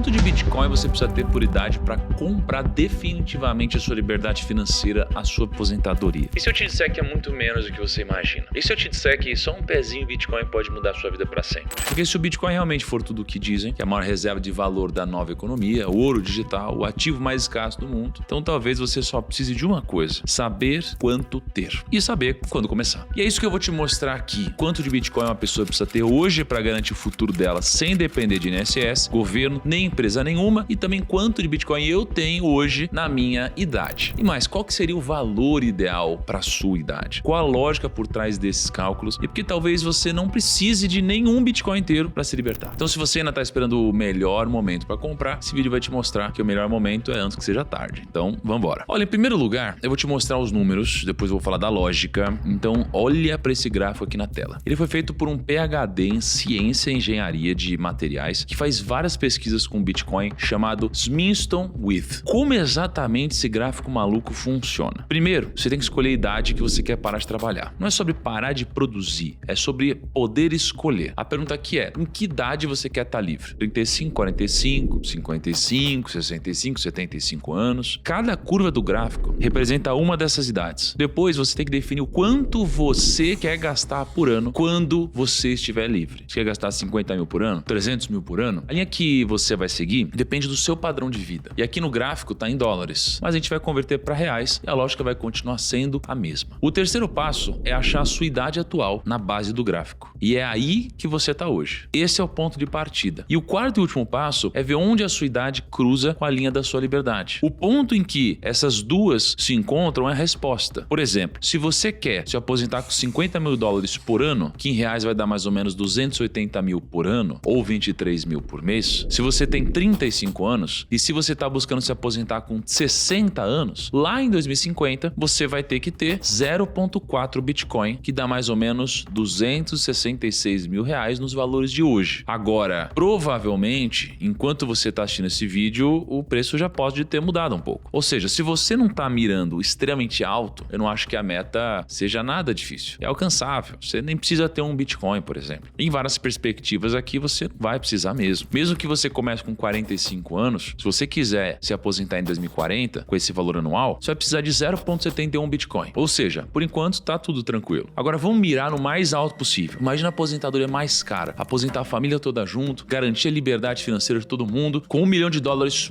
Quanto de Bitcoin você precisa ter por idade para comprar definitivamente a sua liberdade financeira, a sua aposentadoria? E se eu te disser que é muito menos do que você imagina? E se eu te disser que só um pezinho Bitcoin pode mudar a sua vida para sempre? Porque se o Bitcoin realmente for tudo o que dizem, que é a maior reserva de valor da nova economia, o ouro digital, o ativo mais escasso do mundo, então talvez você só precise de uma coisa: saber quanto ter e saber quando começar. E é isso que eu vou te mostrar aqui. Quanto de Bitcoin uma pessoa precisa ter hoje para garantir o futuro dela sem depender de INSS, governo, nem empresa nenhuma, e também quanto de Bitcoin eu tenho hoje na minha idade. E mais, qual que seria o valor ideal para a sua idade? Qual a lógica por trás desses cálculos? E porque talvez você não precise de nenhum Bitcoin inteiro para se libertar. Então, se você ainda está esperando o melhor momento para comprar, esse vídeo vai te mostrar que o melhor momento é antes que seja tarde. Então, vamos embora. Olha, em primeiro lugar, eu vou te mostrar os números, depois eu vou falar da lógica. Então, olha para esse gráfico aqui na tela. Ele foi feito por um PhD em Ciência e Engenharia de Materiais, que faz várias pesquisas com Bitcoin, chamado Sminston With. Como exatamente esse gráfico maluco funciona? Primeiro, você tem que escolher a idade que você quer parar de trabalhar. Não é sobre parar de produzir, é sobre poder escolher. A pergunta aqui é: em que idade você quer estar livre? 35, 45, 55, 65, 75 anos? Cada curva do gráfico representa uma dessas idades. Depois você tem que definir o quanto você quer gastar por ano quando você estiver livre. Você quer gastar 50 mil por ano? 300 mil por ano? A linha que você vai seguir depende do seu padrão de vida. E aqui no gráfico está em dólares, mas a gente vai converter para reais e a lógica vai continuar sendo a mesma. O terceiro passo é achar a sua idade atual na base do gráfico. E é aí que você está hoje. Esse é o ponto de partida. E o quarto e último passo é ver onde a sua idade cruza com a linha da sua liberdade. O ponto em que essas duas se encontram é a resposta. Por exemplo, se você quer se aposentar com 50 mil dólares por ano, que em reais vai dar mais ou menos 280 mil por ano, ou 23 mil por mês, se você tem 35 anos e se você está buscando se aposentar com 60 anos, lá em 2050 você vai ter que ter 0,4 Bitcoin, que dá mais ou menos 266 mil reais nos valores de hoje. Agora, provavelmente, enquanto você está assistindo esse vídeo, o preço já pode ter mudado um pouco. Ou seja, se você não está mirando extremamente alto, eu não acho que a meta seja nada difícil. É alcançável. Você nem precisa ter um Bitcoin, por exemplo. Em várias perspectivas aqui, você vai precisar mesmo. Mesmo que você comece com 45 anos, se você quiser se aposentar em 2040, com esse valor anual, você vai precisar de 0,71 Bitcoin. Ou seja, por enquanto está tudo tranquilo. Agora vamos mirar no mais alto possível. Imagina a aposentadoria mais cara. Aposentar a família toda junto, garantir a liberdade financeira de todo mundo com $1 milhão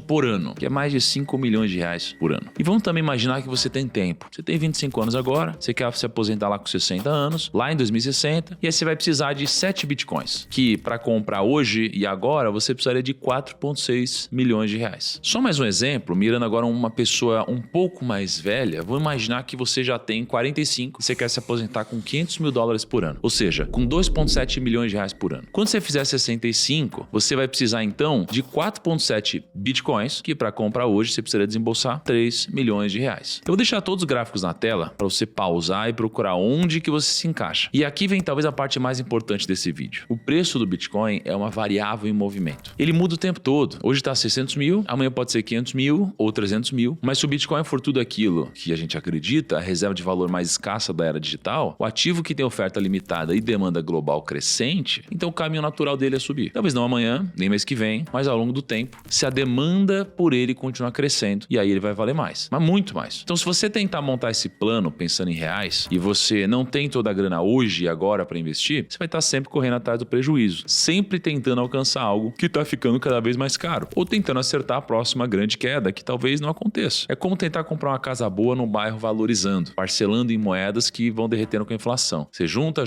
por ano, que é mais de 5 milhões de reais por ano. E vamos também imaginar que você tem tempo. Você tem 25 anos agora, você quer se aposentar lá com 60 anos, lá em 2060, e aí você vai precisar de 7 Bitcoins, que para comprar hoje e agora você precisaria de 4,6 milhões de reais. Só mais um exemplo, mirando agora uma pessoa um pouco mais velha, vou imaginar que você já tem 45 e você quer se aposentar com 500 mil dólares por ano, ou seja, com 2,7 milhões de reais por ano. Quando você fizer 65, você vai precisar então de 4,7 Bitcoins, que para comprar hoje você precisaria desembolsar 3 milhões de reais. Eu vou deixar todos os gráficos na tela para você pausar e procurar onde que você se encaixa. E aqui vem talvez a parte mais importante desse vídeo. O preço do Bitcoin é uma variável em movimento. Ele muda o tempo todo. Hoje está 600 mil, amanhã pode ser 500 mil ou 300 mil. Mas se o Bitcoin for tudo aquilo que a gente acredita, a reserva de valor mais escassa da era digital, o ativo que tem oferta limitada e demanda global crescente, então o caminho natural dele é subir. Talvez não amanhã, nem mês que vem, mas ao longo do tempo, se a demanda por ele continuar crescendo, e aí ele vai valer mais, mas muito mais. Então se você tentar montar esse plano pensando em reais e você não tem toda a grana hoje e agora para investir, você vai estar sempre correndo atrás do prejuízo, sempre tentando alcançar algo que está ficando cada vez mais caro, ou tentando acertar a próxima grande queda que talvez não aconteça. É como tentar comprar uma casa boa num bairro valorizando, parcelando em moedas que vão derretendo com a inflação. Você junta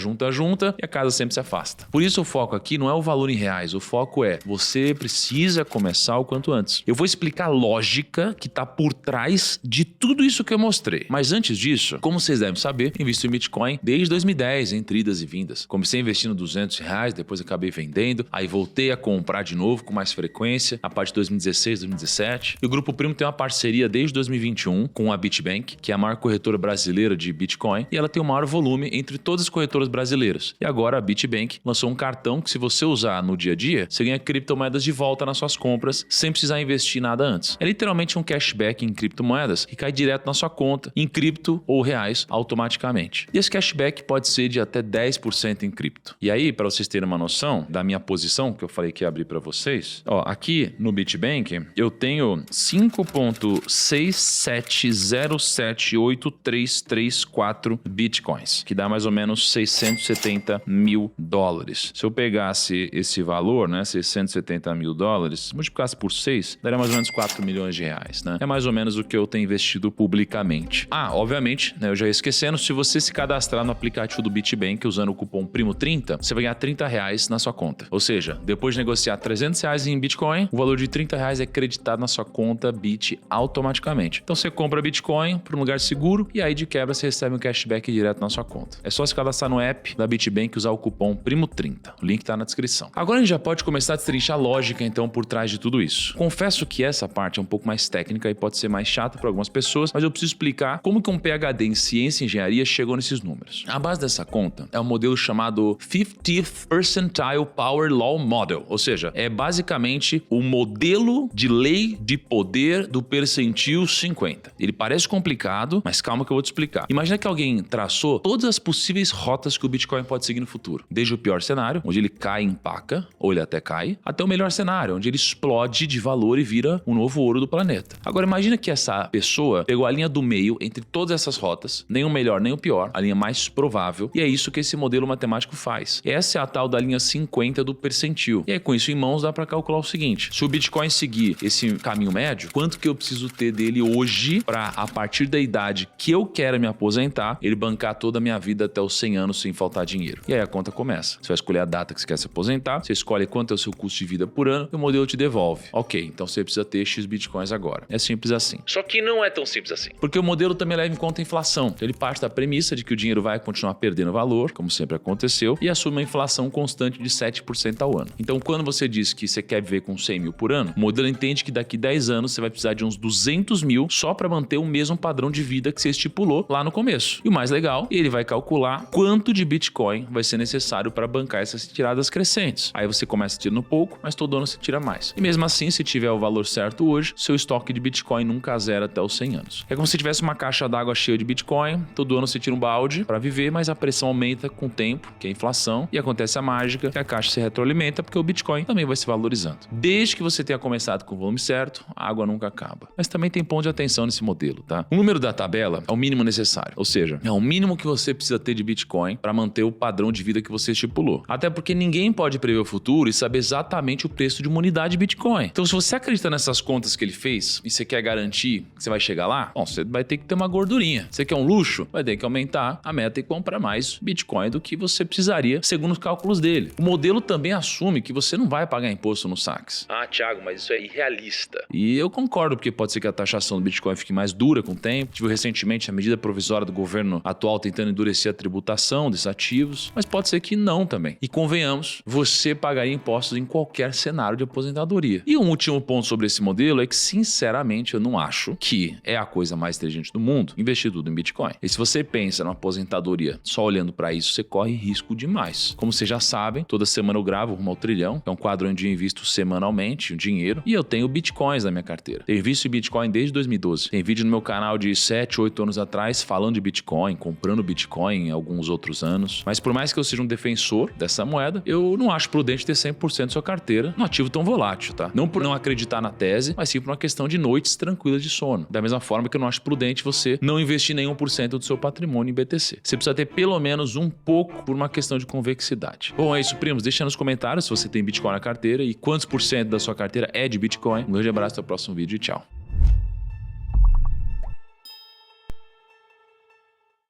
e a casa sempre se afasta. Por isso o foco aqui não é o valor em reais, o foco é você precisa começar o quanto antes. Eu vou explicar a lógica que está por trás de tudo isso que eu mostrei. Mas antes disso, como vocês devem saber, invisto em Bitcoin desde 2010, entre idas e vindas. Comecei investindo R$200, depois acabei vendendo, aí voltei a comprar de novo com mais frequência, a partir de 2016, 2017. E o Grupo Primo tem uma parceria desde 2021 com a BitBank, que é a maior corretora brasileira de Bitcoin, e ela tem o maior volume entre todas as corretoras brasileiras. E agora a BitBank lançou um cartão que, se você usar no dia a dia, você ganha criptomoedas de volta nas suas compras sem precisar investir nada antes. É literalmente um cashback em criptomoedas que cai direto na sua conta, em cripto ou reais, automaticamente. E esse cashback pode ser de até 10% em cripto. E aí, para vocês terem uma noção da minha posição, que eu falei que ia abrir para vocês, Ó, aqui no BitBank eu tenho 5,67078334 bitcoins, que dá mais ou menos 670 mil dólares. Se eu pegasse esse valor, né, 670 mil dólares, multiplicasse por 6, daria mais ou menos 4 milhões de reais, né? É mais ou menos o que eu tenho investido publicamente. Ah, obviamente, né, eu já ia esquecendo, se você se cadastrar no aplicativo do BitBank usando o cupom PRIMO30, você vai ganhar 30 reais na sua conta. Ou seja, depois de negociar 300 reais em Bitcoin, o valor de 30 reais é creditado na sua conta Bit automaticamente. Então você compra Bitcoin para um lugar seguro e aí de quebra você recebe um cashback direto na sua conta. É só se cadastrar no app da BitBank e usar o cupom PRIMO30. O link tá na descrição. Agora a gente já pode começar a destrinchar a lógica então por trás de tudo isso. Confesso que essa parte é um pouco mais técnica e pode ser mais chata para algumas pessoas, mas eu preciso explicar como que um PhD em ciência e engenharia chegou nesses números. A base dessa conta é um modelo chamado 50th Percentile Power Law Model, ou seja, é basicamente o modelo de lei de poder do percentil 50. Ele parece complicado, mas calma que eu vou te explicar. Imagina que alguém traçou todas as possíveis rotas que o Bitcoin pode seguir no futuro. Desde o pior cenário, onde ele cai e empaca, ou ele até cai, até o melhor cenário, onde ele explode de valor e vira o novo ouro do planeta. Agora imagina que essa pessoa pegou a linha do meio entre todas essas rotas, nem o melhor nem o pior, a linha mais provável, e é isso que esse modelo matemático faz. E essa é a tal da linha 50 do percentil. E aí com isso em mãos dá para calcular o seguinte: se o Bitcoin seguir esse caminho médio, quanto que eu preciso ter dele hoje para, a partir da idade que eu quero me aposentar, ele bancar toda a minha vida até os 100 anos sem faltar dinheiro. E aí a conta começa. Você vai escolher a data que você quer se aposentar, você escolhe quanto é o seu custo de vida por ano e o modelo te devolve. Ok, então você precisa ter X Bitcoins agora. É simples assim. Só que não é tão simples assim. Porque o modelo também leva em conta a inflação. Então ele parte da premissa de que o dinheiro vai continuar perdendo valor, como sempre aconteceu, e assume uma inflação constante de 7% ao ano. Então quando você diz que você quer viver com 100 mil por ano, o modelo entende que daqui 10 anos você vai precisar de uns 200 mil só para manter o mesmo padrão de vida que você estipulou lá no começo. E o mais legal, ele vai calcular quanto de Bitcoin vai ser necessário para bancar essas tiradas crescentes. Aí você começa tirando pouco, mas todo ano você tira mais. E mesmo assim, se tiver o valor certo hoje, seu estoque de Bitcoin nunca zera até os 100 anos. É como se tivesse uma caixa d'água cheia de Bitcoin, todo ano você tira um balde para viver, mas a pressão aumenta com o tempo, que é a inflação, e acontece a mágica, que a caixa se retroalimenta porque o Bitcoin também vai se valorizando. Desde que você tenha começado com o volume certo, a água nunca acaba. Mas também tem ponto de atenção nesse modelo, tá? O número da tabela é o mínimo necessário, ou seja, é o mínimo que você precisa ter de Bitcoin para manter o padrão de vida que você estipulou. Até porque ninguém pode prever o futuro e saber exatamente o preço de uma unidade de Bitcoin. Então, se você acredita nessas contas que ele fez e você quer garantir que você vai chegar lá, bom, você vai ter que ter uma gordurinha. Você quer um luxo? Vai ter que aumentar a meta e comprar mais Bitcoin do que você precisaria, segundo os cálculos dele. O modelo também assume que você não vai pagar imposto no saques. Ah, Thiago, mas isso é irrealista. E eu concordo, porque pode ser que a taxação do Bitcoin fique mais dura com o tempo. Tive recentemente a medida provisória do governo atual tentando endurecer a tributação desses ativos, mas pode ser que não também. E convenhamos, você pagaria impostos em qualquer cenário de aposentadoria. E um último ponto sobre esse modelo é que, sinceramente, eu não acho que é a coisa mais inteligente do mundo investir tudo em Bitcoin. E se você pensa numa aposentadoria só olhando para isso, você corre risco demais. Como vocês já sabem, toda semana eu gravo Rumo ao Trilhão, que é um quadro onde eu invisto semanalmente o dinheiro, e eu tenho Bitcoins na minha carteira. Tenho visto Bitcoin desde 2012. Tem vídeo no meu canal de 7, 8 anos atrás falando de Bitcoin, comprando Bitcoin em alguns outros anos. Mas por mais que eu seja um defensor dessa moeda, eu não acho prudente ter 100% da sua carteira num ativo tão volátil, tá? Não por não acreditar na tese, mas sim por uma questão de noites tranquilas de sono. Da mesma forma que eu não acho prudente você não investir nenhum por cento do seu patrimônio em BTC. Você precisa ter pelo menos um pouco por uma questão de convexidade. Bom, é isso, primos. Deixa nos comentários se você tem Bitcoin na carteira e quantos por cento da sua carteira é de Bitcoin. Um grande abraço, até o próximo vídeo e tchau.